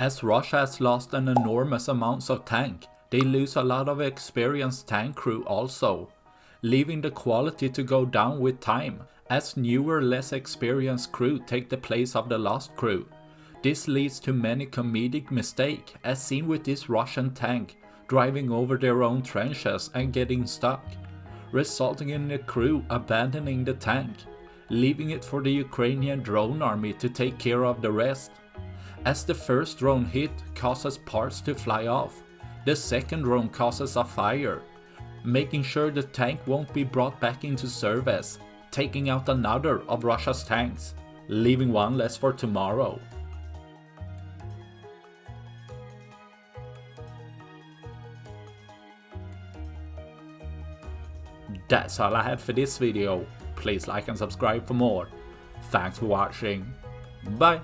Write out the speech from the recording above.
As Russia has lost an enormous amount of tank, they lose a lot of experienced tank crew also, leaving the quality to go down with time, as newer, less experienced crew take the place of the lost crew. This leads to many comedic mistakes, as seen with this Russian tank driving over their own trenches and getting stuck, resulting in the crew abandoning the tank, leaving it for the Ukrainian drone army to take care of the rest. As the first drone hit causes parts to fly off, the second drone causes a fire, making sure the tank won't be brought back into service, taking out another of Russia's tanks, leaving one less for tomorrow. That's all I had for this video. Please like and subscribe for more. Thanks for watching. Bye!